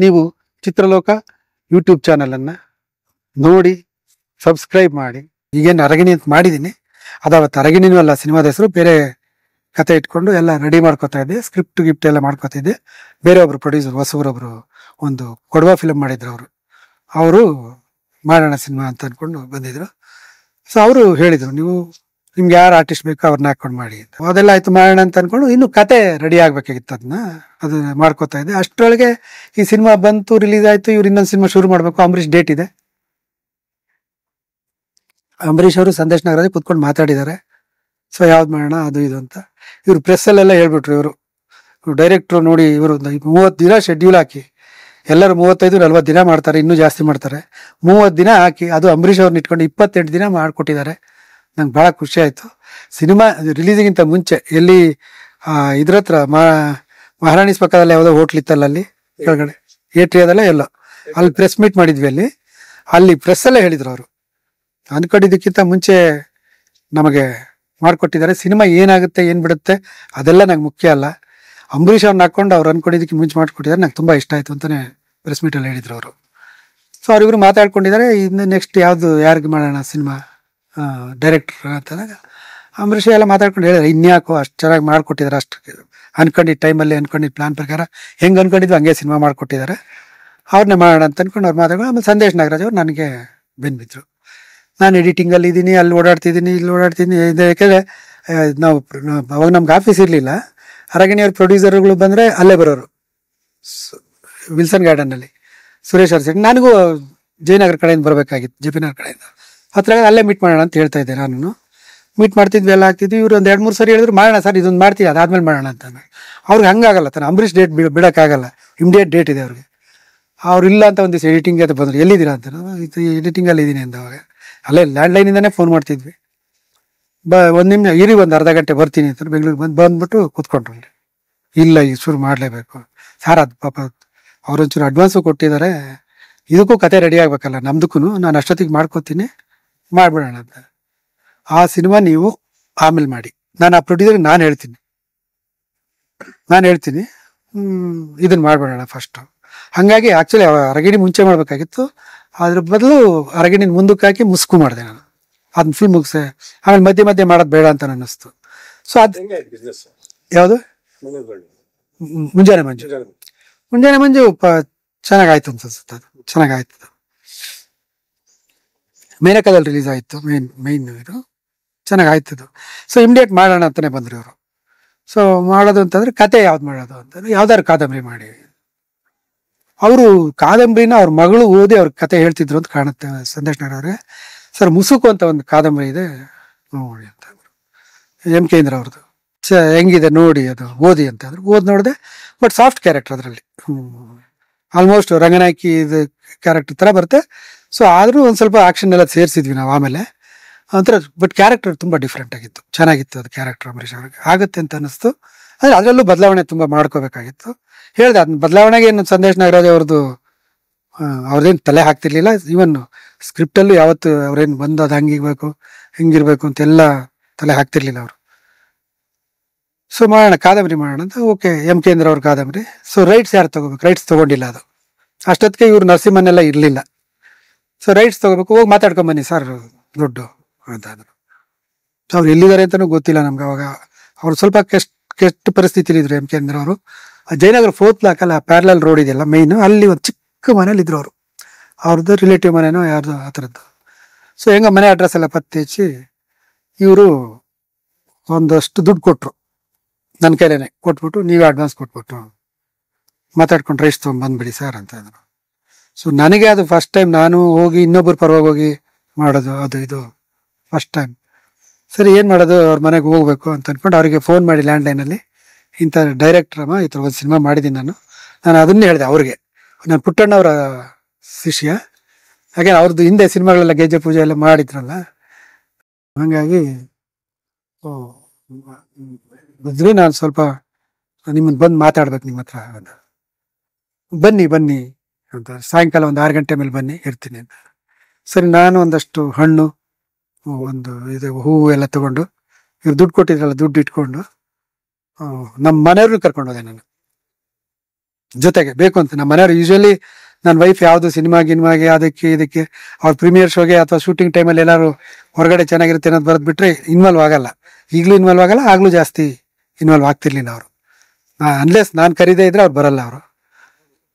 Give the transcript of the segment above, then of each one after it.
ನೀವು ಚಿತ್ರಲೋಕ ಯೂಟ್ಯೂಬ್ ಚಾನಲನ್ನು ನೋಡಿ ಸಬ್ಸ್ಕ್ರೈಬ್ ಮಾಡಿ. ಈಗೇನು ಅರಗಿಣಿ ಅಂತ ಮಾಡಿದ್ದೀನಿ, ಅದಾವತ್ತು ಅರಗಿಣಿನೂ ಅಲ್ಲ ಸಿನಿಮಾದ ಹೆಸರು, ಬೇರೆ ಕತೆ ಇಟ್ಕೊಂಡು ಎಲ್ಲ ರೆಡಿ ಮಾಡ್ಕೋತಾ ಇದ್ದೆ, ಸ್ಕ್ರಿಪ್ಟ್ ಗಿಫ್ಟ್ ಎಲ್ಲ ಮಾಡ್ಕೋತಾ ಇದ್ದೆ. ಬೇರೆ ಒಬ್ರು ಪ್ರೊಡ್ಯೂಸರ್ ಹೊಸಬ್ರೊಬ್ರು ಒಂದು ಕೊಡವ ಫಿಲಮ್ ಮಾಡಿದ್ರು, ಅವರು ಮಾಡೋಣ ಸಿನಿಮಾ ಅಂತ ಅಂದ್ಕೊಂಡು ಬಂದಿದ್ರು. ಸೊ ಅವರು ಹೇಳಿದರು, ನಿಮ್ಗೆ ಯಾರು ಆರ್ಟಿಸ್ಟ್ ಬೇಕೋ ಅವ್ರನ್ನ ಹಾಕೊಂಡು ಮಾಡಿ ಅಂತ. ಅದೆಲ್ಲ ಆಯ್ತು, ಮಾಡೋಣ ಅಂತ ಅಂದ್ಕೊಂಡು ಇನ್ನು ಕತೆ ರೆಡಿ ಆಗ್ಬೇಕಾಗಿತ್ತು, ಅದು ಮಾಡ್ಕೋತಾ ಇದ್ದೆ. ಅಷ್ಟರೊಳಗೆ ಈ ಸಿನಿಮಾ ಬಂತು, ರಿಲೀಸ್ ಆಯ್ತು, ಇವ್ರು ಇನ್ನೊಂದು ಸಿನಿಮಾ ಶುರು ಮಾಡಬೇಕು. ಅಂಬರೀಷ್ ಡೇಟ್ ಇದೆ. ಅಂಬರೀಷ್ ಅವರು ಸಂದೇಶ್ ನಾಗರಾಜ್ ಕುತ್ಕೊಂಡು ಮಾತಾಡಿದ್ದಾರೆ. ಸೊ ಯಾವ್ದು ಮಾಡೋಣ ಅದು ಇದು ಅಂತ ಇವ್ರು ಪ್ರೆಸ್ಸಲ್ಲೆಲ್ಲ ಹೇಳ್ಬಿಟ್ರು. ಇವರು ಡೈರೆಕ್ಟ್ರು ನೋಡಿ, ಇವರು 30 ದಿನ ಶೆಡ್ಯೂಲ್ ಹಾಕಿ, ಎಲ್ಲರೂ 35-40 ದಿನ ಮಾಡ್ತಾರೆ, ಇನ್ನೂ ಜಾಸ್ತಿ ಮಾಡ್ತಾರೆ. 30 ದಿನ ಹಾಕಿ ಅದು ಅಂಬರೀಷ್ ಅವ್ರನ್ನ ಇಟ್ಕೊಂಡು 28 ದಿನ ಮಾಡಿಕೊಟ್ಟಿದ್ದಾರೆ. ನಂಗೆ ಭಾಳ ಖುಷಿ ಆಯಿತು. ಸಿನಿಮಾ ರಿಲೀಸಿಗಿಂತ ಮುಂಚೆ ಎಲ್ಲಿ ಇದ್ರ ಹತ್ರ ಮಹಾರಾಣೀಸ್ ಪಕ್ಕದಲ್ಲಿ ಯಾವುದೋ ಹೋಟ್ಲ್ ಇತ್ತಲ್ಲ, ಅಲ್ಲಿ ಕೆಳಗಡೆ ಏಟ್ರಿಯಾದಲ್ಲ ಎಲ್ಲೋ, ಅಲ್ಲಿ ಪ್ರೆಸ್ ಮೀಟ್ ಮಾಡಿದ್ವಿ. ಅಲ್ಲಿ ಪ್ರೆಸ್ಸಲ್ಲೇ ಹೇಳಿದ್ರು ಅವರು, ಅಂದ್ಕೊಂಡಿದ್ದಕ್ಕಿಂತ ಮುಂಚೆ ನಮಗೆ ಮಾಡಿಕೊಟ್ಟಿದ್ದಾರೆ. ಸಿನಿಮಾ ಏನಾಗುತ್ತೆ ಏನು ಬಿಡುತ್ತೆ ಅದೆಲ್ಲ ನಂಗೆ ಮುಖ್ಯ ಅಲ್ಲ, ಅಂಬರೀಷ್ ಅವ್ರನ್ನ ಹಾಕೊಂಡು ಅವ್ರು ಅಂದ್ಕೊಂಡಿದ್ದಕ್ಕೆ ಮುಂಚೆ ಮಾಡಿಕೊಟ್ಟಿದ್ದಾರೆ, ನಂಗೆ ತುಂಬ ಇಷ್ಟ ಆಯಿತು ಅಂತಲೇ ಪ್ರೆಸ್ ಮೀಟಲ್ಲಿ ಹೇಳಿದ್ರು ಅವರು. ಸೊ ಅವರಿಬ್ಬರು ಮಾತಾಡ್ಕೊಂಡಿದ್ದಾರೆ, ಇನ್ನು ನೆಕ್ಸ್ಟ್ ಯಾರಿಗೆ ಮಾಡೋಣ ಸಿನಿಮಾ ಡೈರೆಕ್ಟ್ರ್ ಅಂತಂದಾಗ ಅಂಬರೀಷ್ ಎಲ್ಲ ಮಾತಾಡ್ಕೊಂಡು ಹೇಳಿದ್ರೆ, ಇನ್ಯಾಕೋ ಅಷ್ಟು ಚೆನ್ನಾಗಿ ಮಾಡಿಕೊಟ್ಟಿದ್ದಾರೆ, ಅಷ್ಟು ಅನ್ಕೊಂಡಿದ್ದ ಟೈಮಲ್ಲಿ ಅನ್ಕೊಂಡಿದ್ದ ಪ್ಲಾನ್ ಪ್ರಕಾರ ಹೆಂಗೆ ಅನ್ಕೊಂಡಿದ್ವಿ ಹಂಗೆ ಸಿನಿಮಾ ಮಾಡಿಕೊಟ್ಟಿದ್ದಾರೆ, ಅವ್ರನ್ನೇ ಮಾಡೋಣ ಅಂತ ಅಂದ್ಕೊಂಡು ಅವ್ರು ಮಾತಾಡ್ಕೊಂಡು ಆಮೇಲೆ ಸಂದೇಶ್ ನಾಗರಾಜ್ ಅವ್ರು ನನಗೆ ಬೆನ್ಬಿದ್ರು. ನಾನು ಎಡಿಟಿಂಗಲ್ಲಿ ಇದ್ದೀನಿ, ಅಲ್ಲಿ ಓಡಾಡ್ತಿದ್ದೀನಿ, ಇಲ್ಲಿ ಓಡಾಡ್ತಿದ್ದೀನಿ. ಯಾಕೆಂದರೆ ನಾವು ಅವಾಗ ನಮ್ಗೆ ಆಫೀಸ್ ಇರಲಿಲ್ಲ. ಅರಗಿಣಿಯವ್ರ ಪ್ರೊಡ್ಯೂಸರ್ಗಳು ಬಂದರೆ ಅಲ್ಲೇ ಬರೋರು, ವಿಲ್ಸನ್ ಗಾರ್ಡನ್ನಲ್ಲಿ ಸುರೇಶ್ ಅರ್ಸೆಟ್. ನನಗೂ ಜಯನಗರ ಕಡೆಯಿಂದ ಬರಬೇಕಾಗಿತ್ತು, ಜೆ ಪಿ ನಗರ ಕಡೆಯಿಂದ. ಹತ್ರ ಅಲ್ಲೇ ಮೀಟ್ ಮಾಡೋಣ ಅಂತ ಹೇಳ್ತಾ ಇದ್ದೆ. ನಾನು ಮೀಟ್ ಮಾಡ್ತಿದ್ವಿ, ಎಲ್ಲ ಆಗ್ತಿದ್ವಿ. ಇವರು ಒಂದು 2-3 ಸರಿ ಹೇಳಿದ್ರು, ಮಾಡೋಣ ಸರ್, ಇದೊಂದು ಮಾಡ್ತೀವಿ, ಅದಾದ್ಮೇಲೆ ಮಾಡೋಣ ಅಂತ. ಅವ್ರಿಗೆ ಹಂಗಾಗಲ್ಲ ತಾನೆ, ಅಂಬರೀಷ್ ಡೇಟ್ ಬಿಡೋಕ್ಕಾಗಲ್ಲ, ಇಮಿಡಿಯೇಟ್ ಡೇಟ್ ಇದೆ ಅವ್ರಿಗೆ. ಅವ್ರು ಇಲ್ಲ ಅಂತ ಒಂದು ದಿವಸ ಎಡಿಟಿಂಗ್ ಅಂತ ಬಂದರು, ಎಲ್ಲಿದ್ದೀರಾ ಅಂತ. ಇದು ಎಡಿಟಿಂಗಲ್ಲಿ ಇದ್ದೀನಿ ಅಂತ. ಅವಾಗ ಅಲ್ಲೇ ಲ್ಯಾಂಡ್ಲೈನಿಂದನೇ ಫೋನ್ ಮಾಡ್ತಿದ್ವಿ. ಒಂದು ನಿಮಿಷ ಇರಿ, ಒಂದು ಅರ್ಧ ಗಂಟೆ ಬರ್ತೀನಿ ಅಂತ ಬೆಂಗಳೂರಿಗೆ ಬಂದ್ಬಿಟ್ಟು ಕೂತ್ಕೊಂಡ್ರು. ಇಲ್ಲ, ಈಗ ಶುರು ಮಾಡಲೇಬೇಕು ಸರ್, ಅದು ಪಾಪ ಅವ್ರೊಂಚೂರು ಅಡ್ವಾನ್ಸು ಕೊಟ್ಟಿದ್ದಾರೆ, ಇದಕ್ಕೂ ಕತೆ ರೆಡಿ ಆಗ್ಬೇಕಲ್ಲ ನಮ್ದಕ್ಕೂ, ನಾನು ಅಷ್ಟೊತ್ತಿಗೆ ಮಾಡ್ಕೋತೀನಿ, ಮಾಡಿಬಿಡೋಣ ಅಂತ. ಆ ಸಿನಿಮಾ ನೀವು ಆಮೇಲೆ ಮಾಡಿ, ನಾನು ಆ ಪ್ರೊಡ್ಯೂಸರ್ಗೆ ನಾನು ಹೇಳ್ತೀನಿ ಇದನ್ನು ಮಾಡಿಬಿಡೋಣ ಫಸ್ಟು. ಹಾಗಾಗಿ ಆ್ಯಕ್ಚುಲಿ ಅರಗಿಣಿ ಮುಂಚೆ ಮಾಡಬೇಕಾಗಿತ್ತು, ಅದ್ರ ಬದಲು ಅರಗಿಣಿನ ಮುಂದಕ್ಕೆ ಹಾಕಿ ಮುಸ್ಕು ಮಾಡಿದೆ ನಾನು. ಅದನ್ನ ಫುಲ್ ಮುಗಿಸೆ, ಆಮೇಲೆ ಮಧ್ಯೆ ಮಾಡೋದು ಬೇಡ ಅಂತ ಅನ್ನಿಸ್ತು. ಸೊ ಅದು ಯಾವುದು ಮುಂಜಾನೆ ಮಂಜು ಚೆನ್ನಾಗಾಯ್ತು ಅನ್ಸುತ್ತೆ, ಅದು ಚೆನ್ನಾಗಾಯ್ತು. ಮೇನಕದಲ್ಲಿ ರಿಲೀಸ್ ಆಯಿತು, ಮೈನ್ ಇದು ಚೆನ್ನಾಗಾಯ್ತದು. ಸೊ ಇಮಿಡಿಯೇಟ್ ಮಾಡೋಣ ಅಂತಲೇ ಬಂದರು ಇವರು. ಸೊ ಮಾಡೋದು ಅಂತಂದರೆ ಕತೆ ಯಾವ್ದು ಮಾಡೋದು ಅಂತಂದರೆ, ಯಾವ್ದಾದ್ರು ಕಾದಂಬರಿ ಮಾಡಿ. ಅವರು ಕಾದಂಬರಿನ ಅವ್ರ ಮಗಳು ಓದಿ ಅವ್ರ ಕತೆ ಹೇಳ್ತಿದ್ರು ಅಂತ ಕಾಣುತ್ತೆ ಸಂದೇಶ್ ನಾಗರಾಜ್ ಅವ್ರಿಗೆ. ಸರ್, ಮುಸುಕು ಅಂತ ಒಂದು ಕಾದಂಬರಿ ಇದೆ ನೋಡಿ ಅಂತ ಎಂ ಕೆ ಇಂದ್ರ ಅವ್ರದ್ದು, ಹೆಂಗಿದೆ ನೋಡಿ, ಅದು ಓದಿ ಅಂತ ಅಂದ್ರು. ನೋಡಿದೆ, ಬಟ್ ಸಾಫ್ಟ್ ಕ್ಯಾರೆಕ್ಟರ್ ಅದರಲ್ಲಿ, ಆಲ್ಮೋಸ್ಟ್ ರಂಗನಾಯಕಿ ಇದು ಕ್ಯಾರೆಕ್ಟರ್ ಥರ ಬರುತ್ತೆ. ಸೊ ಆದರೂ ಒಂದು ಸ್ವಲ್ಪ ಆ್ಯಕ್ಷನ್ ಎಲ್ಲ ಸೇರಿಸಿದ್ವಿ ನಾವು ಆಮೇಲೆ ಒಂಥರ. ಬಟ್ ಕ್ಯಾರೆಕ್ಟರ್ ತುಂಬ ಡಿಫ್ರೆಂಟ್ ಆಗಿತ್ತು, ಚೆನ್ನಾಗಿತ್ತು ಅದು ಕ್ಯಾರೆಕ್ಟರ್. ಅಂಬರೀಷ್ ಅವ್ರಿಗೆ ಆಗುತ್ತೆ ಅಂತ ಅನ್ನಿಸ್ತು. ಆದರೆ ಅದರಲ್ಲೂ ಬದಲಾವಣೆ ತುಂಬ ಮಾಡ್ಕೋಬೇಕಾಗಿತ್ತು. ಹೇಳಿದೆ, ಅದನ್ನ ಬದಲಾವಣೆಗೆ ಏನು ಸಂದೇಶ್ ನಾಗರಾಜ್ ಅವ್ರದ್ದೇನು ತಲೆ ಹಾಕ್ತಿರ್ಲಿಲ್ಲ. ಈವನ್ ಸ್ಕ್ರಿಪ್ಟಲ್ಲೂ ಯಾವತ್ತು ಅವ್ರೇನು ಬಂದು ಅದು ಹಿಂಗಿರ್ಬೇಕು ಅಂತೆಲ್ಲ ತಲೆ ಹಾಕ್ತಿರ್ಲಿಲ್ಲ ಅವರು. ಸೊ ಮಾಡೋಣ, ಕಾದಂಬರಿ ಮಾಡೋಣ ಅಂತ. ಓಕೆ, ಎಂ ಕೆ ಇಂದ್ರ ಅವ್ರ ಕಾದಂಬರಿ. ಸೊ ರೈಟ್ಸ್ ಯಾರು ತೊಗೋಬೇಕು? ರೈಟ್ಸ್ ತೊಗೊಂಡಿಲ್ಲ ಅದು ಅಷ್ಟೊತ್ತಿಗೆ. ಇವ್ರು ನರಸಿಂಹನೆಲ್ಲ ಇರಲಿಲ್ಲ. ಸೊ ರೈಟ್ಸ್ ತೊಗೋಬೇಕು, ಹೋಗಿ ಮಾತಾಡ್ಕೊಂಬನ್ನಿ ಸರ್ ದುಡ್ಡು ಅಂತ ಅಂದರು. ಅವ್ರು ಎಲ್ಲಿದ್ದಾರೆ ಅಂತಲೂ ಗೊತ್ತಿಲ್ಲ ನಮ್ಗೆ ಅವಾಗ. ಅವ್ರು ಸ್ವಲ್ಪ ಕೆಟ್ಟ ಪರಿಸ್ಥಿತಿಲಿ ಇದ್ರು ಎಂ ಕೆ ಇಂದ್ರ ಅವರು. ಜಯನಗರ 4th ಬ್ಲಾಕಲ್ಲಿ ಪ್ಯಾರಲಲ್ ರೋಡ್ ಇದೆಯಲ್ಲ ಮೈನು, ಅಲ್ಲಿ ಒಂದು ಚಿಕ್ಕ ಮನೇಲಿ ಇದ್ರು ಅವರು. ಅವ್ರದ್ದು ರಿಲೇಟಿವ್ ಮನೆನೋ ಯಾರ್ದು ಆ ಥರದ್ದು. ಸೊ ಹೆಂಗ ಮನೆ ಅಡ್ರೆಸ್ ಎಲ್ಲ ಪತ್ತೆ ಹಚ್ಚಿ ಇವರು ಒಂದಷ್ಟು ದುಡ್ಡು ಕೊಟ್ಟರು, ನನ್ನ ಕೈಲೇನೆ ಕೊಟ್ಬಿಟ್ಟು, ನೀವೇ ಅಡ್ವಾನ್ಸ್ ಕೊಟ್ಬಿಟ್ಟು ಮಾತಾಡ್ಕೊಂಡು ರೈಸ್ ತೊಗೊಂಡ್ಬಂದ್ಬಿಡಿ ಸರ್ ಅಂತ ಅಂದರು. ಸೊ ನನಗೆ ಅದು ಫಸ್ಟ್ ಟೈಮ್, ನಾನು ಹೋಗಿ ಇನ್ನೊಬ್ಬರು ಪರವಾಗಿ ಹೋಗಿ ಮಾಡೋದು, ಅದು ಇದು ಫಸ್ಟ್ ಟೈಮ್. ಸರಿ, ಏನು ಮಾಡೋದು, ಅವ್ರ ಮನೆಗೆ ಹೋಗ್ಬೇಕು ಅಂತ ಅಂದ್ಕೊಂಡು ಅವರಿಗೆ ಫೋನ್ ಮಾಡಿ ಲ್ಯಾಂಡ್ಲೈನಲ್ಲಿ, ಇಂಥ ಡೈರೆಕ್ಟ್ರಮ್ಮ ಈ ಥರ ಒಂದು ಸಿನಿಮಾ ಮಾಡಿದ್ದೀನಿ ನಾನು ಅದನ್ನೇ ಹೇಳಿದೆ ಅವ್ರಿಗೆ. ನಾನು ಪುಟ್ಟಣ್ಣವರ ಶಿಷ್ಯ, ಹಾಗೆ ಅವ್ರದ್ದು ಹಿಂದೆ ಸಿನಿಮಾಗಳೆಲ್ಲ ಗೆಜ್ಜೆ ಪೂಜೆ ಎಲ್ಲ ಮಾಡಿದ್ರಲ್ಲ, ಹಾಗಾಗಿ ಇದ್ರೆ ನಾನು ಸ್ವಲ್ಪ ನಿಮ್ಮನ್ನು ಬಂದು ಮಾತಾಡ್ಬೇಕು ನಿಮ್ಮ ಹತ್ರ ಅಂತ. ಬನ್ನಿ ಅಂತ, ಸಾಯಂಕಾಲ ಒಂದು 6 ಗಂಟೆ ಮೇಲೆ ಬನ್ನಿ, ಇರ್ತೀನಿ ಅಂತ. ಸರಿ, ನಾನು ಒಂದಷ್ಟು ಹಣ್ಣು, ಒಂದು ಇದು ಹೂವು ಎಲ್ಲ ತೊಗೊಂಡು, ಇವ್ರು ದುಡ್ಡು ಕೊಟ್ಟಿದ್ರಲ್ಲ, ದುಡ್ಡು ಇಟ್ಕೊಂಡು ನಮ್ಮ ಮನೆಯವ್ರನ್ನ ಕರ್ಕೊಂಡು ಹೋದೆ ನಾನು. ಜೊತೆಗೆ ಬೇಕು ಅಂತ. ನಮ್ಮ ಮನೆಯವ್ರು ಯೂಶಲಿ ನನ್ನ ವೈಫ್ ಯಾವುದು ಗಿನ್ಮಾಗೆ ಅದಕ್ಕೆ ಇದಕ್ಕೆ ಅವ್ರ ಪ್ರೀಮಿಯರ್ ಶೋಗೆ ಅಥವಾ ಶೂಟಿಂಗ್ ಟೈಮಲ್ಲಿ ಎಲ್ಲರೂ ಹೊರಗಡೆ ಚೆನ್ನಾಗಿರುತ್ತೆ ಅನ್ನೋದು ಬರೆದು ಬಿಟ್ರೆ ಇನ್ವಾಲ್ವ್ ಆಗಲ್ಲ. ಈಗಲೂ ಇನ್ವಾಲ್ವ್ ಆಗಲ್ಲ, ಆಗಲೂ ಜಾಸ್ತಿ ಇನ್ವಾಲ್ವ್ ಆಗ್ತಿರ್ಲಿಲ್ಲ ಅವರು. ಅನ್ಲೆಸ್ ನಾನು ಕರೀದೇ ಇದ್ರೆ ಅವ್ರು ಬರಲ್ಲ ಅವರು.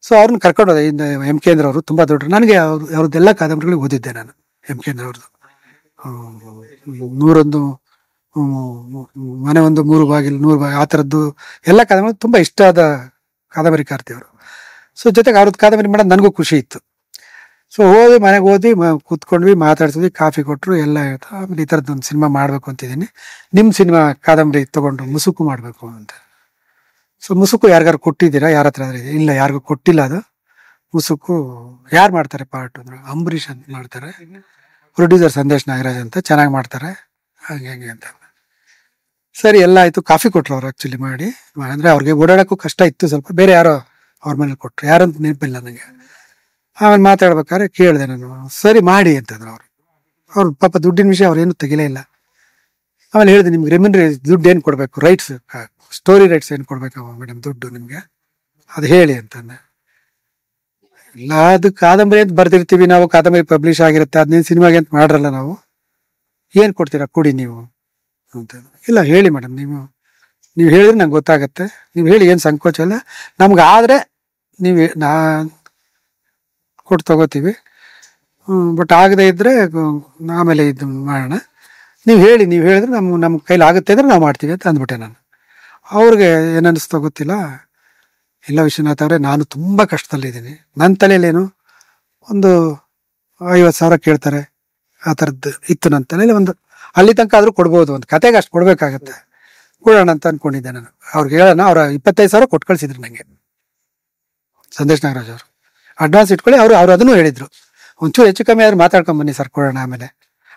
ಸೊ ಅವ್ರನ್ನ ಕರ್ಕೊಂಡು ಹೋದೆ. ಇನ್ನು ಎಂ ಕೆ ಅವರು ತುಂಬ ದೊಡ್ಡರು. ನನಗೆ ಅವ್ರದ್ದೆಲ್ಲ ಕಾದಂಬರಿಗಳು ಓದಿದ್ದೆ ನಾನು. ಎಂ ಕೆ ಅವ್ರದ್ದು 101 ಮನೆ ಒಂದು 3 ಬಾಗಿಲು 100 ಬಾಗಿಲು ಆ ಥರದ್ದು ಎಲ್ಲ ಕಾದಂಬರಿ ತುಂಬ ಇಷ್ಟ ಆದ ಕಾದಂಬರಿಕಾರ್ತಿ ಅವರು. ಸೊ ಜೊತೆಗೆ ಅವ್ರದ್ದು ಕಾದಂಬರಿ ಮಾಡೋದು ನನಗೂ ಖುಷಿ ಇತ್ತು. ಸೊ ಮನೆಗೆ ಓದಿ ಕೂತ್ಕೊಂಡ್ವಿ, ಮಾತಾಡ್ತಿದ್ವಿ, ಕಾಫಿ ಕೊಟ್ಟರು, ಎಲ್ಲ ಹೇಳ್ತಾ ಆಮೇಲೆ ಈ ಥರದ್ದು ಒಂದು ಸಿನಿಮಾ ಮಾಡಬೇಕು ಅಂತಿದ್ದೀನಿ, ನಿಮ್ಮ ಸಿನಿಮಾ ಕಾದಂಬರಿ ತೊಗೊಂಡು ಮುಸುಕು ಮಾಡಬೇಕು ಅಂತ. ಸೊ ಮುಸುಕು ಯಾರಿಗಾರು ಕೊಟ್ಟಿದ್ದೀರಾ, ಯಾರ ಹತ್ರ ಇದೆ? ಇಲ್ಲ, ಯಾರಿಗೂ ಕೊಟ್ಟಿಲ್ಲ. ಅದು ಮುಸುಕು ಯಾರು ಮಾಡ್ತಾರೆ ಪಾರ್ಟ್ ಅಂದ್ರೆ ಅಂಬರೀಷ್ ಅಂತ ಮಾಡ್ತಾರೆ, ಪ್ರೊಡ್ಯೂಸರ್ ಸಂದೇಶ್ ನಾಗರಾಜ್ ಅಂತ, ಚೆನ್ನಾಗಿ ಮಾಡ್ತಾರೆ, ಹಂಗೆ ಅಂತ. ಸರಿ ಎಲ್ಲ ಆಯಿತು. ಕಾಫಿ ಕೊಟ್ಟರು ಅವ್ರು ಆ್ಯಕ್ಚುಲಿ ಮಾಡಿ. ಅಂದರೆ ಅವ್ರಿಗೆ ಓಡಾಡೋಕ್ಕೂ ಕಷ್ಟ ಇತ್ತು ಸ್ವಲ್ಪ. ಬೇರೆ ಯಾರೋ ಅವ್ರ ಮನೇಲಿ ಕೊಟ್ಟರು, ಯಾರಂತ ನೆನಪಿಲ್ಲ ನನಗೆ. ಆಮೇಲೆ ಮಾತಾಡ್ಬೇಕಾದ್ರೆ ಕೇಳಿದೆ ನಾನು, ಸರಿ ಮಾಡಿ ಅಂತಂದ್ರು ಅವರು. ಅವ್ರು ಪಾಪ ದುಡ್ಡಿನ ವಿಷಯ ಅವ್ರೇನು ತೆಗಿಲೇ ಇಲ್ಲ. ಆಮೇಲೆ ಹೇಳಿದೆ, ನಿಮ್ಗೆ ರೆಮ್ಯುನರಿ ದುಡ್ಡು ಏನು ಕೊಡಬೇಕು, ರೈಟ್ಸ್ ಸ್ಟೋರಿ ರೈಟ್ಸ್ ಏನು ಕೊಡ್ಬೇಕು ಮೇಡಮ್ ದುಡ್ಡು ನಿಮಗೆ, ಅದು ಹೇಳಿ ಅಂತಂದೆ. ಇಲ್ಲ, ಅದು ಕಾದಂಬರಿ ಅಂತ ಬರ್ದಿರ್ತೀವಿ ನಾವು, ಕಾದಂಬರಿ ಪಬ್ಲಿಷ್ ಆಗಿರುತ್ತೆ, ಅದನ್ನೇನು ಸಿನಿಮಾಗೆ ಅಂತ ಮಾಡ್ರಲ್ಲ ನಾವು, ಏನು ಕೊಡ್ತೀರಾ ಕೊಡಿ ನೀವು ಅಂತ. ಇಲ್ಲ ಹೇಳಿ ಮೇಡಮ್, ನೀವು ಹೇಳಿದ್ರೆ ನಂಗೆ ಗೊತ್ತಾಗತ್ತೆ, ನೀವು ಹೇಳಿ, ಏನು ಸಂಕೋಚ ಇಲ್ಲ, ನಮ್ಗೆ ಆದರೆ ನೀವು ಕೊಟ್ಟು ತಗೋತೀವಿ, ಬಟ್ ಆಗದೆ ಇದ್ದರೆ ಆಮೇಲೆ ಇದು ಮಾಡೋಣ, ನೀವು ಹೇಳಿದ್ರೆ ನಮ್ಮ ಕೈಲಿ ಆಗುತ್ತೆ ಅಂದರೆ ನಾವು ಮಾಡ್ತೀವಿ ಅಂತ ಅಂದ್ಬಿಟ್ಟೆ ನಾನು. ಅವ್ರಿಗೆ ಏನನ್ನಿಸ್ತೋ ಗೊತ್ತಿಲ್ಲ. ಇಲ್ಲ ವಿಶ್ವನಾಥ್ ಅವರೇ, ನಾನು ತುಂಬ ಕಷ್ಟದಲ್ಲಿದ್ದೀನಿ, ನನ್ನ ತಲೆಯಲ್ಲೇನು ಒಂದು 50,000 ಕೇಳ್ತಾರೆ ಆ ಥರದ್ದು ಇತ್ತು ನನ್ನ ತಲೆಯಲ್ಲಿ. ಒಂದು ಅಲ್ಲಿ ತನಕ ಆದರೂ ಕೊಡ್ಬೋದು, ಒಂದು ಕತೆಗೆ ಅಷ್ಟು ಕೊಡಬೇಕಾಗತ್ತೆ, ಕೊಡೋಣ ಅಂತ ಅಂದ್ಕೊಂಡಿದ್ದೆ ನಾನು. ಅವ್ರಿಗೆ ಹೇಳೋಣ, ಅವ್ರ 25,000 ಕೊಟ್ಟು ಕಳಿಸಿದ್ರು ನನಗೆ ಸಂದೇಶ್ ನಾಗರಾಜ್ ಅವರು. ಅಡ್ವಾನ್ಸ್ ಇಟ್ಕೊಳ್ಳಿ, ಅವರು ಅದನ್ನು ಹೇಳಿದರು, ಒಂಚೂರು ಹೆಚ್ಚು ಕಮ್ಮಿ ಆದ್ರೂ ಮಾತಾಡ್ಕೊಂಬನ್ನಿ ಸರ್, ಕೊಡೋಣ. ಆಮೇಲೆ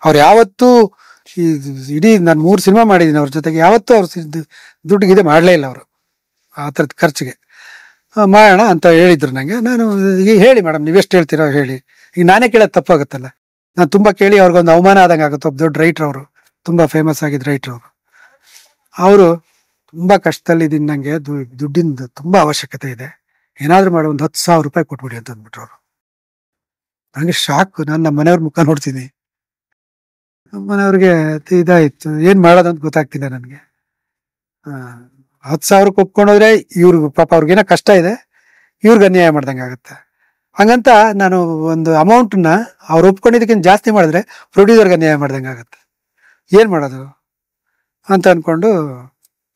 ಅವ್ರು ಯಾವತ್ತೂ ಇಡೀ ನಾನು 3 ಸಿನಿಮಾ ಮಾಡಿದ್ದೀನಿ ಅವ್ರ ಜೊತೆಗೆ, ಯಾವತ್ತೂ ಅವ್ರು ದುಡ್ಡಿಗೆ ಮಾಡಲೇ ಇಲ್ಲ ಅವರು ಆ ಥರದ್ದು ಖರ್ಚಿಗೆ. ಮಾಡೋಣ ಅಂತ ಹೇಳಿದ್ರು ನನಗೆ. ನಾನು ಈಗ ಹೇಳಿ ಮೇಡಮ್, ನೀವೆಷ್ಟು ಹೇಳ್ತೀರೋ ಹೇಳಿ, ಈಗ ನಾನೇ ಕೇಳೋದು ತಪ್ಪಾಗುತ್ತಲ್ಲ, ನಾನು ತುಂಬ ಕೇಳಿ ಅವ್ರಿಗೊಂದು ಅವಮಾನ ಆದಂಗೆ ಆಗುತ್ತೆ. ಒಬ್ಬ ದೊಡ್ಡ ರೈಟ್ರ್ ಅವರು, ತುಂಬ ಫೇಮಸ್ ಆಗಿದ್ದ ರೈಟ್ರ್ ಅವರು ತುಂಬ ಕಷ್ಟದಲ್ಲಿದ್ದೀನಿ, ನನಗೆ ದುಡ್ಡಿಂದು ತುಂಬ ಅವಶ್ಯಕತೆ ಇದೆ, ಏನಾದರೂ ಮಾಡಿ ಒಂದು 10,000 ರೂಪಾಯಿ ಕೊಟ್ಬಿಡಿ ಅಂತ ಅಂದ್ಬಿಟ್ರು ಅವರು. ನನಗೆ ಶಾಕ್. ನಾನು ನಮ್ಮ ಮನೆಯವ್ರ ಮುಖ ನೋಡ್ತೀನಿ, ನಮ್ಮ ಮನೆಯವ್ರಿಗೆ ಇದಾಯಿತು, ಏನು ಮಾಡೋದಂತ ಗೊತ್ತಾಗ್ತಿಲ್ಲ ನನಗೆ. 10,000 ಒಪ್ಕೊಂಡೋದ್ರೆ ಇವ್ರಿಗೆ ಪಾಪ ಅವ್ರಿಗೇನೋ ಕಷ್ಟ ಇದೆ, ಇವ್ರಿಗೆ ಅನ್ಯಾಯ ಮಾಡ್ದಂಗೆ ಆಗುತ್ತೆ. ಹಂಗಂತ ನಾನು ಒಂದು ಅಮೌಂಟನ್ನ ಅವ್ರು ಒಪ್ಕೊಂಡಿದ್ದಕ್ಕಿಂತ ಜಾಸ್ತಿ ಮಾಡಿದ್ರೆ ಪ್ರೊಡ್ಯೂಸರ್ಗೆ ಅನ್ಯಾಯ ಮಾಡ್ದಂಗೆ ಆಗುತ್ತೆ. ಏನು ಮಾಡೋದು ಅಂತ ಅಂದ್ಕೊಂಡು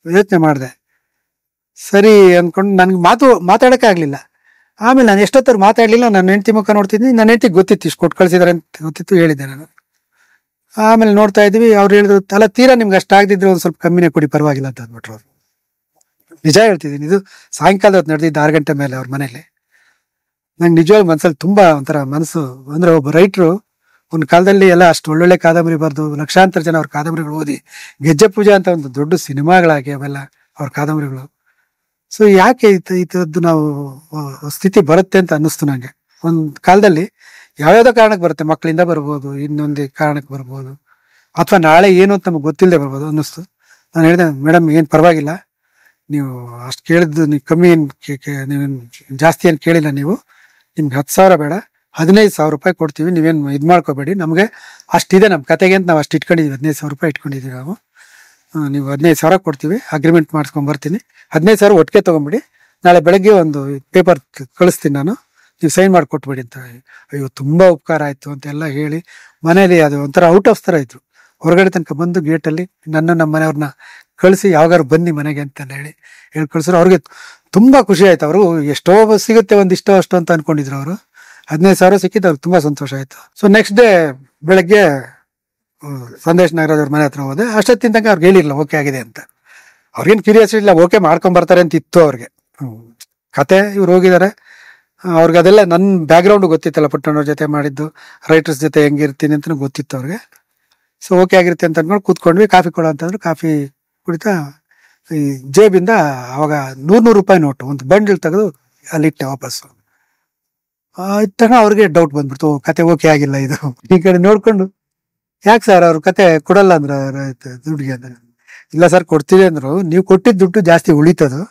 ಯೋಚನೆ ಮಾಡಿದೆ. ಸರಿ ಅಂದ್ಕೊಂಡು ನನಗೆ ಮಾತಾಡೋಕ್ಕೆ ಆಗಲಿಲ್ಲ. ಆಮೇಲೆ ನಾನು ಎಷ್ಟೊತ್ತವ್ರು ಮಾತಾಡಲಿಲ್ಲ, ನನ್ನ ಹೆಂಡತಿ ಮುಖ ನೋಡ್ತಿದ್ದೀನಿ. ನನ್ನ ಹೆಂಡತಿಗೆ ಗೊತ್ತಿತ್ತು, ಇಷ್ಟು ಕೊಟ್ಟು ಕಳಿಸಿದಾರೆ ಅಂತ ಗೊತ್ತಿತ್ತು, ಹೇಳಿದ್ದೆ ನಾನು. ಆಮೇಲೆ ನೋಡ್ತಾ ಇದ್ವಿ, ಅವ್ರು ಹೇಳಿದ್ರು, ಅಲ್ಲ ತೀರಾ ನಿಮ್ಗೆ ಅಷ್ಟು ಆಗದಿದ್ರೆ ಒಂದು ಸ್ವಲ್ಪ ಕಮ್ಮಿನೇ ಕೊಡಿ ಪರವಾಗಿಲ್ಲ ಅಂತ ಅಂದ್ಬಿಟ್ರು ಅವರು. ನಿಜ ಹೇಳ್ತಿದ್ದೀನಿ, ಇದು ಸಾಯಂಕಾಲ ಹೊತ್ತು ನಡೆದಿದ್ದು 6 ಗಂಟೆ ಮೇಲೆ ಅವ್ರ ಮನೇಲಿ. ನಂಗೆ ನಿಜವಾಗ್ಲೂ ಮನಸ್ಸಲ್ಲಿ ತುಂಬ ಒಂಥರ ಮನಸ್ಸು. ಅಂದರೆ ಒಬ್ಬ ರೈಟ್ರು ಒಂದು ಕಾಲದಲ್ಲಿ ಎಲ್ಲ ಅಷ್ಟು ಒಳ್ಳೊಳ್ಳೆ ಕಾದಂಬರಿ ಬರೆದು ಲಕ್ಷಾಂತರ ಜನ ಅವ್ರ ಕಾದಂಬರಿಗಳು ಓದಿ, ಗೆಜ್ಜೆ ಪೂಜಾ ಅಂತ ಒಂದು ದೊಡ್ಡ ಸಿನಿಮಾಗಳಾಗಿ ಅವೆಲ್ಲ ಅವ್ರ ಕಾದಂಬರಿಗಳು. ಸೊ ಯಾಕೆ ಈ ಥರದ್ದು ನಾವು ಸ್ಥಿತಿ ಬರುತ್ತೆ ಅಂತ ಅನ್ನಿಸ್ತು ನನಗೆ. ಒಂದು ಕಾಲದಲ್ಲಿ ಯಾವ್ಯಾವುದೋ ಕಾರಣಕ್ಕೆ ಬರುತ್ತೆ, ಮಕ್ಕಳಿಂದ ಬರ್ಬೋದು, ಇನ್ನೊಂದು ಕಾರಣಕ್ಕೆ ಬರ್ಬೋದು, ಅಥವಾ ನಾಳೆ ಏನು ಅಂತ ನಮಗೆ ಗೊತ್ತಿಲ್ಲದೆ ಬರ್ಬೋದು ಅನ್ನಿಸ್ತು. ನಾನು ಹೇಳಿದೆ, ಮೇಡಮ್ ಏನು ಪರವಾಗಿಲ್ಲ, ನೀವು ಅಷ್ಟು ಕೇಳಿದ್ದು ನೀವು ಕಮ್ಮಿ ಏನು ನೀವೇನು ಜಾಸ್ತಿ ಏನು ಕೇಳಿಲ್ಲ, ನೀವು ನಿಮ್ಗೆ 10,000 ಬೇಡ, 15,000 ರೂಪಾಯಿ ಕೊಡ್ತೀವಿ, ನೀವೇನು ಇದು ಮಾಡ್ಕೋಬೇಡಿ, ನಮಗೆ ಅಷ್ಟಿದೆ ನಮ್ಮ ಕತೆಗೆ ಅಂತ ನಾವು ಅಷ್ಟು ಇಟ್ಕೊಂಡಿದ್ದೀವಿ, 15,000 ರೂಪಾಯಿ ಇಟ್ಕೊಂಡಿದ್ದೀವಿ ನಾವು. ನೀವು 15,000 ಕೊಡ್ತೀವಿ, ಅಗ್ರಿಮೆಂಟ್ ಮಾಡ್ಸ್ಕೊಂಬರ್ತೀನಿ, 15,000 ಒಟ್ಟಿಗೆ ತೊಗೊಂಬಿಡಿ, ನಾಳೆ ಬೆಳಗ್ಗೆ ಒಂದು ಪೇಪರ್ ಕಳಿಸ್ತೀನಿ ನಾನು, ನೀವು ಸೈನ್ ಮಾಡಿ ಕೊಟ್ಬಿಡಿ ಅಂತ. ಅಯ್ಯೋ ತುಂಬ ಉಪಕಾರ ಆಯಿತು ಅಂತೆಲ್ಲ ಹೇಳಿ ಮನೇಲಿ ಅದು ಒಂಥರ ಔಟ್ ಆಫ್ ಥರ ಇದ್ರು. ಹೊರಗಡೆ ತನಕ ಬಂದು ಗೇಟಲ್ಲಿ ನಮ್ಮ ಮನೆಯವ್ರನ್ನ ಕಳಿಸಿ ಯಾವಾಗಾರು ಬನ್ನಿ ಮನೆಗೆ ಅಂತೆಲ್ಲ ಹೇಳಿ ಕಳಿಸಿದ್ರು. ಅವ್ರಿಗೆ ತುಂಬ ಖುಷಿ ಆಯ್ತು. ಅವರು ಎಷ್ಟೋ ಸಿಗುತ್ತೆ, ಒಂದಿಷ್ಟೋ ಅಷ್ಟು ಅಂತ ಅಂದ್ಕೊಂಡಿದ್ರು ಅವರು. 15,000 ಸಿಕ್ಕಿದ್ದು ಅವ್ರಿಗೆ ತುಂಬ ಸಂತೋಷ ಆಯಿತು. ಸೊ ನೆಕ್ಸ್ಟ್ ಡೇ ಬೆಳಗ್ಗೆ ಸಂದೇಶ್ ನಾಗರಾಜ್ ಅವ್ರ ಮನೆ ಹತ್ರ ಹೋದೆ. ಅಷ್ಟೊತ್ತಿನ ತನಕ ಅವ್ರಿಗೆ ಹೇಳಿರಲಿಲ್ಲ ಓಕೆ ಆಗಿದೆ ಅಂತ. ಅವ್ರಿಗೇನು ಕ್ಯೂರಿಯಾಸಿಟಿ ಇಲ್ಲ, ಓಕೆ ಮಾಡ್ಕೊಂಬರ್ತಾರೆ ಅಂತ ಇತ್ತು ಅವ್ರಿಗೆ. ಕತೆ ಇವ್ರು ಹೋಗಿದ್ದಾರೆ, ಅವ್ರಿಗೆ ಅದೆಲ್ಲ ನನ್ನ ಬ್ಯಾಕ್ಗ್ರೌಂಡು ಗೊತ್ತಿತ್ತಲ್ಲ, ಪುಟ್ಟಣ್ಣವ್ರ ಜೊತೆ ಮಾಡಿದ್ದು, ರೈಟರ್ಸ್ ಜೊತೆ ಹೆಂಗಿರ್ತೀನಿ ಅಂತ ಗೊತ್ತಿತ್ತು ಅವ್ರಿಗೆ. ಸೊ ಓಕೆ ಆಗಿರುತ್ತೆ ಅಂತ ಅಂದ್ಕೊಂಡು ಕೂತ್ಕೊಂಡ್ವಿ. ಕಾಫಿ ಕೊಡೋ ಅಂತಂದ್ರೆ ಕಾಫಿ ಕುಡಿತಾ ಈ ಜೇಬಿಂದ ಅವಾಗ 100 ರೂಪಾಯಿ ನೋಟು ಒಂದು ಬಂಡಲ್ ತೆಗೆದು ಅಲ್ಲಿಟ್ಟೆ ವಾಪಸ್ಸು. ಇಟ್ಟಾಗ ಅವ್ರಿಗೆ ಡೌಟ್ ಬಂದ್ಬಿಡ್ತು, ಕತೆ ಓಕೆ ಆಗಿಲ್ಲ ಇದು. ಈ ಕಡೆ ನೋಡ್ಕೊಂಡು, ಯಾಕೆ ಸರ್ ಅವ್ರು ಕತೆ ಕೊಡಲ್ಲ ಅಂದ್ರೆ ದುಡ್ಡಿಗೆ ಅಂದ್ರೆ, ಇಲ್ಲ ಸರ್ ಕೊಡ್ತೀವಿ ಅಂದರು, ನೀವು ಕೊಟ್ಟಿದ್ದ ದುಡ್ಡು ಜಾಸ್ತಿ ಉಳಿತದು,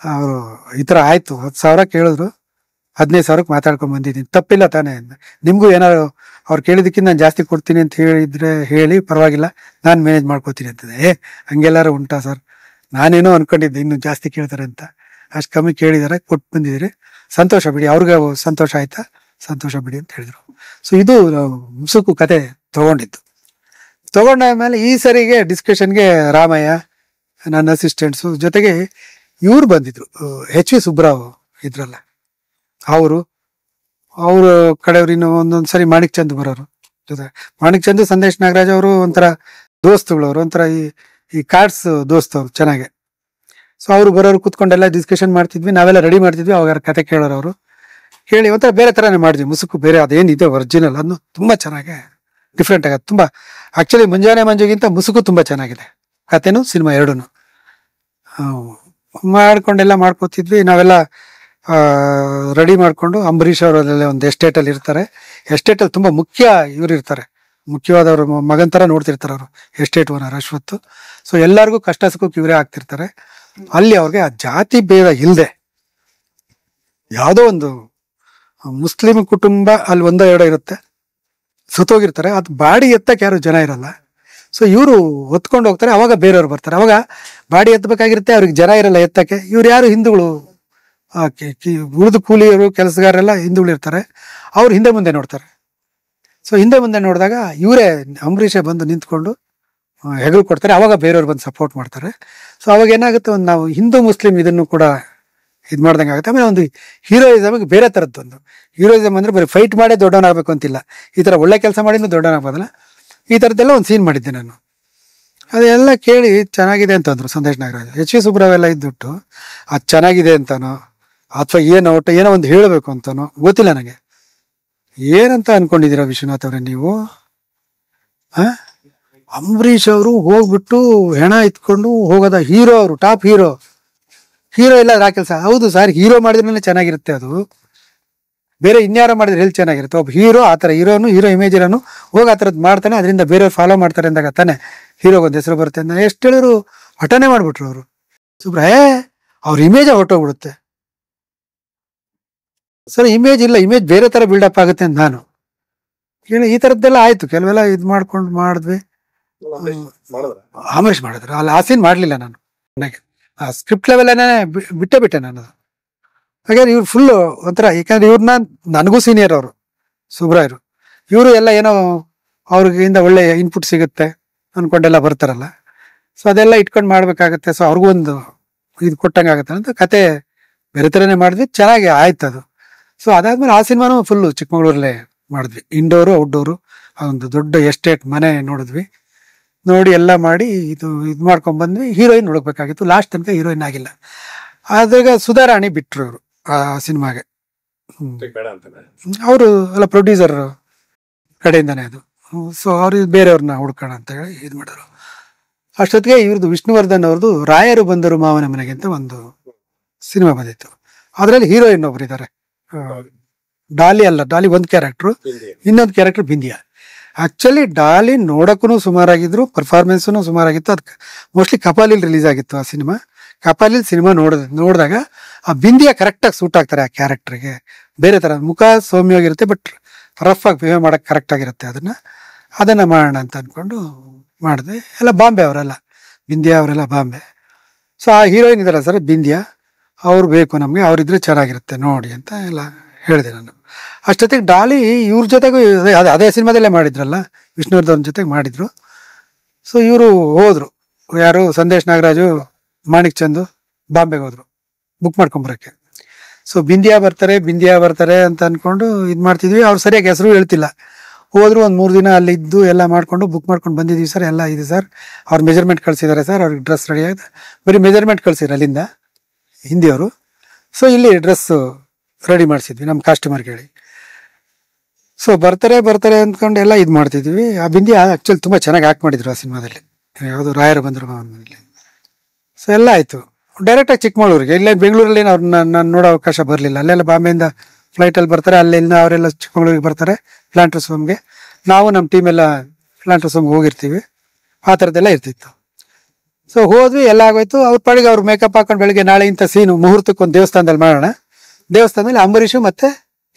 ಅವರು ಈ ಥರ ಆಯಿತು 10,000 ಕೇಳಿದ್ರು, 15,000ಕ್ಕೆ ಮಾತಾಡ್ಕೊಂಡು ಬಂದಿದ್ದೀನಿ, ತಪ್ಪಿಲ್ಲ ತಾನೇ. ನಿಮಗೂ ಏನಾದ್ರು ಅವ್ರು ಕೇಳಿದ್ದಕ್ಕಿಂತ ನಾನು ಜಾಸ್ತಿ ಕೊಡ್ತೀನಿ ಅಂತ ಹೇಳಿದ್ರೆ ಹೇಳಿ, ಪರವಾಗಿಲ್ಲ, ನಾನು ಮ್ಯಾನೇಜ್ ಮಾಡ್ಕೋತೀನಿ ಅಂತದೆ. ಹಂಗೆಲ್ಲಾರು ಉಂಟಾ ಸರ್? ನಾನೇನೋ ಅನ್ಕೊಂಡಿದ್ದೆ ಇನ್ನೂ ಜಾಸ್ತಿ ಕೇಳ್ತಾರೆ ಅಂತ. ಅಷ್ಟು ಕಮ್ಮಿ ಕೇಳಿದ್ದಾರೆ, ಕೊಟ್ಟು ಬಂದಿದ್ದೀರಿ, ಸಂತೋಷ ಬಿಡಿ. ಅವ್ರಿಗೆ ಸಂತೋಷ ಆಯ್ತಾ? ಸಂತೋಷ ಬಿಡಿ ಅಂತ ಹೇಳಿದ್ರು. ಸೊ ಇದು ಮುಸುಕು ಕತೆ ತಗೊಂಡಾದ್ಮೇಲೆ ಈ ಸರಿಗೆ ಡಿಸ್ಕಷನ್ಗೆ ರಾಮಯ್ಯ, ನನ್ನ ಅಸಿಸ್ಟೆಂಟ್ಸು, ಜೊತೆಗೆ ಇವ್ರು ಬಂದಿದ್ರು, HV ಸುಬ್ರಾವ್ ಇದ್ರಲ್ಲ ಅವರು ಕಡೆಯವ್ರು. ಇನ್ನು ಒಂದೊಂದು ಸರಿ ಮಾಣಿಕ್ ಚಂದ್ ಬರೋರು ಜೊತೆ. ಮಾಣಿಕ್ ಚಂದ್, ಸಂದೇಶ್ ನಾಗರಾಜ್ ಅವರು ಒಂಥರ ದೋಸ್ತುಗಳವರು, ಒಂಥರ ಈ ಕಾರ್ಡ್ಸ್ ದೋಸ್ತವ್ರು ಚೆನ್ನಾಗೆ. ಸೊ ಅವರು ಬರೋರು, ಕೂತ್ಕೊಂಡೆಲ್ಲ ಡಿಸ್ಕಷನ್ ಮಾಡ್ತಿದ್ವಿ, ನಾವೆಲ್ಲ ರೆಡಿ ಮಾಡ್ತಿದ್ವಿ. ಅವಾಗ ಕತೆ ಕೇಳೋರು ಅವರು. ಕೇಳಿ ಒಂಥರ ಬೇರೆ ಥರನೇ ಮಾಡಿದ್ವಿ ಮುಸುಕು. ಬೇರೆ ಅದೇನಿದೆ ಒರಿಜಿನಲ್ ಅದನ್ನು ತುಂಬ ಚೆನ್ನಾಗೆ ಡಿಫ್ರೆಂಟ್ ಆಗತ್ತೆ. ತುಂಬ ಆ್ಯಕ್ಚುಲಿ ಮುಂಜಾನೆ ಮಂಜುಗಿಂತ ಮುಸುಕು ತುಂಬ ಚೆನ್ನಾಗಿದೆ, ಕತೆನೂ ಸಿನಿಮಾ ಎರಡೂ. ಮಾಡ್ಕೊಂಡೆಲ್ಲ ಮಾಡ್ಕೋತಿದ್ವಿ ನಾವೆಲ್ಲ. ರೆಡಿ ಮಾಡಿಕೊಂಡು ಅಂಬರೀಷ್ ಅವರಲ್ಲೆಲ್ಲ ಒಂದು ಎಸ್ಟೇಟಲ್ಲಿ ಇರ್ತಾರೆ. ಎಸ್ಟೇಟಲ್ಲಿ ತುಂಬ ಇವ್ರು ಇರ್ತಾರೆ, ಮುಖ್ಯವಾದವರು, ಮಗನ ಥರ ನೋಡ್ತಿರ್ತಾರೆ ಅವರು, ಎಸ್ಟೇಟ್ ಓನರ್ ಅಶ್ವತ್ತು. ಸೊ ಎಲ್ಲರಿಗೂ ಕಷ್ಟ ಸುಖಕ್ಕೆ ಇವರೇ ಆಗ್ತಿರ್ತಾರೆ. ಅಲ್ಲಿ ಅವ್ರಿಗೆ ಆ ಜಾತಿ ಭೇದ ಇಲ್ಲದೆ, ಯಾವುದೋ ಒಂದು ಮುಸ್ಲಿಂ ಕುಟುಂಬ ಅಲ್ಲಿ ಒಂದೋ ಎರಡೋ ಇರುತ್ತೆ, ಸುತ್ತೋಗಿರ್ತಾರೆ, ಅದು ಬಾಡಿ ಎತ್ತಕ್ಕೆ ಯಾರು ಜನ ಇರಲ್ಲ. ಸೊ ಇವರು ಹೊತ್ಕೊಂಡು ಹೋಗ್ತಾರೆ, ಅವಾಗ ಬೇರೆಯವ್ರು ಬರ್ತಾರೆ. ಅವಾಗ ಬಾಡಿ ಎತ್ತಬೇಕಾಗಿರುತ್ತೆ, ಅವ್ರಿಗೆ ಜನ ಇರಲ್ಲ ಎತ್ತಕ್ಕೆ. ಇವ್ರು ಯಾರು ಹಿಂದೂಗಳು, ಉಳಿದು ಕೂಲಿಯವರು ಕೆಲಸಗಾರರೆಲ್ಲ ಹಿಂದೂಗಳು ಇರ್ತಾರೆ, ಅವ್ರು ಹಿಂದೆ ಮುಂದೆ ನೋಡ್ತಾರೆ. ಸೊ ಹಿಂದೆ ಮುಂದೆ ನೋಡಿದಾಗ ಇವರೇ ಅಂಬರೀಷೆ ಬಂದು ನಿಂತ್ಕೊಂಡು ಹೆಗಲು ಕೊಡ್ತಾರೆ, ಅವಾಗ ಬೇರೆಯವ್ರು ಬಂದು ಸಪೋರ್ಟ್ ಮಾಡ್ತಾರೆ. ಸೊ ಅವಾಗ ಏನಾಗುತ್ತೆ, ಒಂದು ನಾವು ಹಿಂದೂ ಮುಸ್ಲಿಂ ಇದನ್ನು ಕೂಡ ಇದು ಮಾಡ್ದಂಗೆ ಆಗುತ್ತೆ. ಆಮೇಲೆ ಒಂದು ಹೀರೋಯಿಸಮ್ಗೆ ಬೇರೆ ಥರದ್ದು ಒಂದು ಹೀರೋಯಿಸಮ್ ಅಂದರೆ ಬರೀ ಫೈಟ್ ಮಾಡೇ ದೊಡ್ಡವನಾಗಬೇಕು ಅಂತಿಲ್ಲ, ಈ ಥರ ಒಳ್ಳೆ ಕೆಲಸ ಮಾಡಿನೂ ದೊಡ್ಡವನಾಗ್ಬೋದಲ್ಲ, ಈ ಥರದ್ದೆಲ್ಲ ಒಂದು ಸೀನ್ ಮಾಡಿದ್ದೆ ನಾನು. ಅದೆಲ್ಲ ಕೇಳಿ ಚೆನ್ನಾಗಿದೆ ಅಂತಂದ್ರು ಸಂದೇಶ್ ನಾಗರಾಜ್. HV ಸುಬ್ರಾವ್ ಎಲ್ಲ ಇದ್ದುಬಿಟ್ಟು ಅದು ಚೆನ್ನಾಗಿದೆ ಅಂತನೋ ಅಥವಾ ಏನೋ ಒಂದು ಹೇಳಬೇಕು ಅಂತನೋ ಗೊತ್ತಿಲ್ಲ ನನಗೆ. ಏನಂತ ಅನ್ಕೊಂಡಿದ್ದೀರಾ ವಿಶ್ವನಾಥ್ ಅವರೇ ನೀವು? ಅಂಬರೀಷ್ ಅವರು ಹೋಗ್ಬಿಟ್ಟು ಹೆಣ ಇತ್ಕೊಂಡು ಹೋಗೋದ ಹೀರೋ, ಅವರು ಟಾಪ್ ಹೀರೋ ಇಲ್ಲ ಆ ಕೆಲಸ. ಹೌದು ಸರ್, ಹೀರೋ ಮಾಡಿದ್ರೆ ಚೆನ್ನಾಗಿರುತ್ತೆ, ಅದು ಬೇರೆ ಇನ್ಯಾರೋ ಮಾಡಿದ್ರೆ ಎಲ್ಲಿ ಚೆನ್ನಾಗಿರುತ್ತೆ? ಒಬ್ಬ ಹೀರೋ ಆ ಥರ ಹೀರೋ ಇಮೇಜ್ ಇರೋನು ಹೋಗಿ ಆ ಥರದ್ದು ಮಾಡ್ತಾನೆ, ಅದರಿಂದ ಬೇರೆಯವ್ರು ಫಾಲೋ ಮಾಡ್ತಾರೆ ಅಂದಾಗ ತಾನೆ ಹೀರೋಗೊಂದು ಹೆಸರು ಬರುತ್ತೆ ಅಂತ ಎಷ್ಟು ಹೇಳಿದ್ರು ಹಠನೇ ಮಾಡ್ಬಿಟ್ರು ಅವರು. ಅವ್ರ ಇಮೇಜ್ ಹೊರಟೋಗ್ಬಿಡುತ್ತೆ ಸರ್. ಇಮೇಜ್ ಇಲ್ಲ, ಇಮೇಜ್ ಬೇರೆ ಥರ ಬಿಲ್ಡಪ್ ಆಗುತ್ತೆ ಅಂತ ನಾನು ಹೇಳಿ ಈ ಥರದ್ದೆಲ್ಲ ಆಯಿತು. ಕೆಲವೆಲ್ಲ ಇದು ಮಾಡ್ಕೊಂಡು ಮಾಡಿದ್ವಿ. ಆಮೇಶ್ ಮಾಡಿದ್ರು, ಅಲ್ಲಿ ಆ ಸೀನ್ ಮಾಡಲಿಲ್ಲ ನಾನು, ನನಗೆ ಆ ಸ್ಕ್ರಿಪ್ಟ್ ಲೆವೆಲ್ಲೇ ಬಿಟ್ಟೆ ನಾನು. ಹಾಗಾದ್ರೆ ಇವ್ರು ಫುಲ್ಲು ಒಂಥರ, ಯಾಕಂದ್ರೆ ಇವ್ರನ್ನ ನನಗೂ ಸೀನಿಯರ್ ಅವರು ಸುಬ್ರಾಯರು. ಇವರು ಎಲ್ಲ ಏನೋ ಅವ್ರಿಗಿಂದ ಒಳ್ಳೆ ಇನ್ಪುಟ್ ಸಿಗುತ್ತೆ ಅಂದ್ಕೊಂಡೆಲ್ಲ ಬರ್ತಾರಲ್ಲ. ಸೊ ಅದೆಲ್ಲ ಇಟ್ಕೊಂಡು ಮಾಡಬೇಕಾಗತ್ತೆ. ಸೊ ಅವ್ರಿಗೂ ಒಂದು ಇದು ಕೊಟ್ಟಂಗೆ ಆಗುತ್ತೆ ಅಂತ ಕತೆ ಬೇರೆ ಥರನೇ ಮಾಡಿದ್ವಿ, ಚೆನ್ನಾಗಿ ಆಯ್ತು ಅದು. ಸೊ ಅದಾದ್ಮೇಲೆ ಆ ಸಿನಿಮಾನು ಫುಲ್ಲು ಚಿಕ್ಕಮಗಳೂರಲ್ಲೇ ಮಾಡಿದ್ವಿ, ಇಂಡೋರು ಔಟ್ಡೋರು. ಒಂದು ದೊಡ್ಡ ಎಸ್ಟೇಟ್ ಮನೆ ನೋಡಿದ್ವಿ, ನೋಡಿ ಎಲ್ಲ ಮಾಡಿ ಇದು ಮಾಡ್ಕೊಂಡು ಬಂದ್ವಿ. ಹೀರೋಯಿನ್ ಹುಡುಕ್ಬೇಕಾಗಿತ್ತು, ಲಾಸ್ಟ್ ತನಕ ಹೀರೋಯಿನ್ ಆಗಿಲ್ಲ. ಆದಾಗ ಸುಧಾರಾಣಿ ಬಿಟ್ರು ಇವರು ಆ ಸಿನಿಮಾಗೆ. ಅವರು ಎಲ್ಲ ಪ್ರೊಡ್ಯೂಸರ್ ಕಡೆಯಿಂದಾನೆ ಅದು. ಸೊ ಅವ್ರು ಬೇರೆಯವ್ರನ್ನ ಹುಡ್ಕೋಣ ಅಂತ ಹೇಳಿ ಇದು ಮಾಡಿದ್ರು. ಅಷ್ಟೊತ್ತಿಗೆ ಇವ್ರದ್ದು ವಿಷ್ಣುವರ್ಧನ್ ಅವ್ರದ್ದು ರಾಯರು ಬಂದರು ಮಾವನ ಮನೆಗೆ ಅಂತ ಒಂದು ಸಿನಿಮಾ ಬಂದಿತ್ತು. ಅದರಲ್ಲಿ ಹೀರೋಯಿನ್ ಒಬ್ರು ಇದ್ದಾರೆ, ಡಾಲಿ ಒಂದು ಕ್ಯಾರೆಕ್ಟ್ರು, ಇನ್ನೊಂದು ಕ್ಯಾರೆಕ್ಟರ್ ಬಿಂದಿಯಾ. ಆಕ್ಚುಲಿ ಡಾಲಿ ನೋಡಕ್ಕೂ ಸುಮಾರಾಗಿದ್ರು, ಪರ್ಫಾರ್ಮೆನ್ಸೂ ಸುಮಾರಾಗಿತ್ತು. ಅದಕ್ಕೆ ಮೋಸ್ಟ್ಲಿ ಕಪಾಲಿಲ್ ರಿಲೀಸ್ ಆಗಿತ್ತು ಆ ಸಿನಿಮಾ. ಕಪಾಲಿಲ್ ಸಿನಿಮಾ ನೋಡಿದಾಗ ಆ ಬಿಂದಿಯಾ ಕರೆಕ್ಟಾಗಿ ಸೂಟ್ ಆಗ್ತಾರೆ ಆ ಕ್ಯಾರೆಕ್ಟರ್ಗೆ. ಬೇರೆ ಥರ ಮುಖ ಸೌಮ್ಯವಾಗಿರುತ್ತೆ, ಬಟ್ ರಫ್ ಆಗಿ ಬಿಹೇವ್ ಮಾಡೋಕ್ಕೆ ಕರೆಕ್ಟ್ ಆಗಿರುತ್ತೆ. ಅದನ್ನು ಮಾಡೋಣ ಅಂತ ಅಂದ್ಕೊಂಡು ಮಾಡಿದೆ. ಎಲ್ಲ ಬಾಂಬೆ ಅವರೆಲ್ಲ, ಬಿಂದಿಯಾ ಅವರೆಲ್ಲ ಬಾಂಬೆ. ಸೊ ಆ ಹೀರೋಯಿನ್ ಇದಾರೆ ಸರ್ ಬಿಂದಿಯಾ, ಅವ್ರು ಬೇಕು ನಮಗೆ, ಅವರಿದ್ರೆ ಚೆನ್ನಾಗಿರುತ್ತೆ ನೋಡಿ ಅಂತ ಎಲ್ಲ ಹೇಳಿದೆ ನಾನು. ಅಷ್ಟೊತ್ತಿಗೆ ಡಾಲಿ ಇವ್ರ ಜೊತೆಗೂ ಅದೇ ಸಿನಿಮಾದಲ್ಲೇ ಮಾಡಿದ್ರಲ್ಲ, ವಿಷ್ಣುವರ್ಧನ್ ಜೊತೆಗೆ ಮಾಡಿದ್ರು. ಸೊ ಇವರು ಹೋದ್ರು, ಯಾರು ಸಂದೇಶ್ ನಾಗರಾಜು, ಮಾಣಿಕ್ ಚಂದು ಬಾಂಬೆಗೆ ಹೋದ್ರು ಬುಕ್ ಮಾಡ್ಕೊಂಬರಕ್ಕೆ. ಸೊ ಬಿಂದಿಯಾ ಬರ್ತಾರೆ ಅಂತ ಅಂದ್ಕೊಂಡು ಇದು ಮಾಡ್ತಿದ್ವಿ. ಅವ್ರು ಸರಿಯಾಗಿ ಹೆಸರು ಹೇಳ್ತಿಲ್ಲ. ಹೋದ್ರು, ಒಂದು 3 ದಿನ ಅಲ್ಲಿ ಇದ್ದು ಎಲ್ಲ ಮಾಡಿಕೊಂಡು ಬುಕ್ ಮಾಡ್ಕೊಂಡು ಬಂದಿದ್ದೀವಿ ಸರ್, ಎಲ್ಲ ಇದೆ ಸರ್. ಅವ್ರು ಮೆಜರ್ಮೆಂಟ್ ಕಳಿಸಿದ್ದಾರೆ ಸರ್, ಅವ್ರಿಗೆ ಡ್ರೆಸ್ ರೆಡಿ ಆಗಿದೆ. ಬರೀ ಮೆಜರ್ಮೆಂಟ್ ಕಳಿಸಿದ್ರು ಅಲ್ಲಿಂದ ಹಿಂದಿಯವರು. ಸೊ ಇಲ್ಲಿ ಡ್ರೆಸ್ಸು ರೆಡಿ ಮಾಡಿಸಿದ್ವಿ ನಮ್ಮ ಕಸ್ಟಮರ್ಗೆ ಹೇಳಿ. ಸೊ ಬರ್ತಾರೆ ಅಂದ್ಕೊಂಡು ಎಲ್ಲ ಇದು ಮಾಡ್ತಿದ್ವಿ. ಆ ಬಿಂದಿಯಾ ಆ್ಯಕ್ಚುಲಿ ತುಂಬ ಚೆನ್ನಾಗಿ ಆ್ಯಕ್ಟ್ ಮಾಡಿದ್ರು ಆ ಸಿನಿಮಾದಲ್ಲಿ, ಯಾವುದು ರಾಯರು ಬಂದರು ಮಾವನಲ್ಲಿ. ಸೊ ಎಲ್ಲ ಆಯಿತು. ಡೈರೆಕ್ಟಾಗಿ ಚಿಕ್ಕಮಗಳೂರಿಗೆ, ಇಲ್ಲೇ ಬೆಂಗಳೂರಲ್ಲಿ ಅವ್ರನ್ನ ನಾನು ನೋಡೋ ಅವಕಾಶ ಬರಲಿಲ್ಲ. ಅಲ್ಲೆಲ್ಲ ಬಾಂಬೆಯಿಂದ ಫ್ಲೈಟಲ್ಲಿ ಬರ್ತಾರೆ, ಅಲ್ಲಿಂದ ಅವರೆಲ್ಲ ಚಿಕ್ಕಮಗಳೂರಿಗೆ ಬರ್ತಾರೆ ಪ್ಲಾಂಟರ್ಸ್ ಹೋಮ್ಗೆ. ನಾವು ನಮ್ಮ ಟೀಮೆಲ್ಲ ಪ್ಲಾಂಟರ್ಸ್ ಹೋಮ್ಗೆ ಹೋಗಿರ್ತೀವಿ. ಆ ಥರದ್ದೆಲ್ಲ ಇರ್ತಿತ್ತು. ಸೊ ಸೊ ಹೋದ್ವಿ, ಎಲ್ಲ ಆಗೋಯ್ತು. ಅವ್ರ ಪಾಡಿಗೆ ಅವ್ರು ಮೇಕಪ್ ಹಾಕೊಂಡು ಬೆಳಿಗ್ಗೆ ನಾಳೆ ಇಂಥ ಸೀನು ಮುಹೂರ್ತಕ್ಕೆ ಒಂದು ದೇವಸ್ಥಾನದಲ್ಲಿ ಮಾಡೋಣ. ದೇವಸ್ಥಾನದಲ್ಲಿ ಅಂಬರೀಷು ಮತ್ತೆ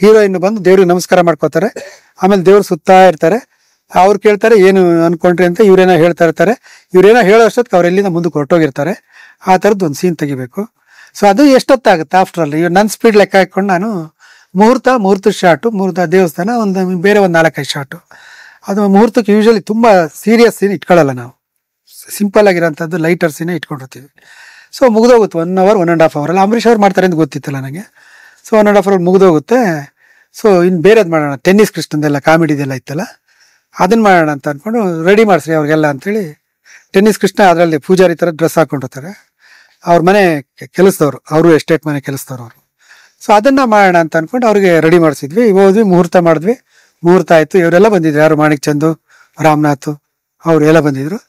ಹೀರೋಯಿನ್ ಬಂದು ದೇವ್ರಿಗೆ ನಮಸ್ಕಾರ ಮಾಡ್ಕೋತಾರೆ. ಆಮೇಲೆ ದೇವ್ರು ಸುತ್ತಾ ಇರ್ತಾರೆ. ಅವ್ರು ಕೇಳ್ತಾರೆ ಏನು ಅನ್ಕೊಂಡ್ರಿ ಅಂತ, ಇವ್ರೇನೋ ಹೇಳ್ತಾ ಇರ್ತಾರೆ. ಇವ್ರೇನೋ ಹೇಳೋ ಅಷ್ಟೊತ್ತಿಗೆ ಅವ್ರು ಎಲ್ಲಿಂದ ಮುಂದಕ್ಕೆ ಹೊರಟೋಗಿರ್ತಾರೆ. ಆ ಥರದ್ದು ಒಂದು ಸೀನ್ ತೆಗಿಬೇಕು. ಸೊ ಅದು ಎಷ್ಟೊತ್ತಾಗುತ್ತೆ ಆಫ್ಟರ್ ಆಲ್. ಇವ್ ನನ್ನ ಸ್ಪೀಡ್ ಲೆಕ್ಕ ಹಾಕೊಂಡು ನಾನು ಮುಹೂರ್ತ ಶಾಟು, ಮುಹೂರ್ತ ದೇವಸ್ಥಾನ ಒಂದು ಬೇರೆ ಒಂದು 4-5 ಶಾಟು. ಅದು ಮುಹೂರ್ತಕ್ಕೆ ಯೂಶಲಿ ತುಂಬ ಸೀರಿಯಸ್ ಸೀನ್ ಇಟ್ಕೊಳ್ಳಲ್ಲ ನಾವು, ಸಿಂಪಲ್ ಆಗಿರೋಂಥದ್ದು ಲೈಟರ್ ಸೀನೇ ಇಟ್ಕೊಂಡಿರ್ತೀವಿ. ಸೊ ಮುಗಿದೋಗುತ್ತೆ 1 hour 1.5 hour ಅಲ್ಲಿ. ಅಂಬರೀಷ್ ಅವ್ರು ಮಾಡ್ತಾರೆ ಅಂತ ಗೊತ್ತಿತ್ತಲ್ಲ ನನಗೆ. So 1.5 hour ಮುಗಿದೋಗುತ್ತೆ. ಸೊ ಇನ್ನು ಬೇರೆದು ಮಾಡೋಣ, ಟೆನ್ನಿಸ್ ಕೃಷ್ಣದೆಲ್ಲ ಕಾಮಿಡಿದೆಲ್ಲ ಇತ್ತಲ್ಲ ಅದನ್ನ ಮಾಡೋಣ ಅಂತ ಅಂದ್ಕೊಂಡು ರೆಡಿ ಮಾಡಿಸ್ರಿ ಅವ್ರಿಗೆಲ್ಲ ಅಂತೇಳಿ. ಟೆನ್ನಿಸ್ ಕೃಷ್ಣ ಅದರಲ್ಲಿ ಪೂಜಾರಿ ಥರ ಡ್ರೆಸ್ ಹಾಕೊಂಡಿರ್ತಾರೆ. ಅವ್ರ ಮನೆ ಕೆಲಸದವ್ರು, ಅವರು ಎಸ್ಟೇಟ್ ಮನೆ ಕೆಲಸದವ್ರು ಅವರು. ಸೊ ಅದನ್ನ ಮಾಡೋಣ ಅಂತ ಅಂದ್ಕೊಂಡು ಅವ್ರಿಗೆ ರೆಡಿ ಮಾಡಿಸಿದ್ವಿ. ಹೋದ್ವಿ, ಮುಹೂರ್ತ ಮಾಡಿದ್ವಿ. ಮುಹೂರ್ತ ಆಯಿತು. ಇವರೆಲ್ಲ ಬಂದಿದ್ರು, ಯಾರು ಮಾಣಿಕ್ ಚಂದು, ರಾಮನಾಥ್ ಅವರು ಎಲ್ಲ ಬಂದಿದ್ರು.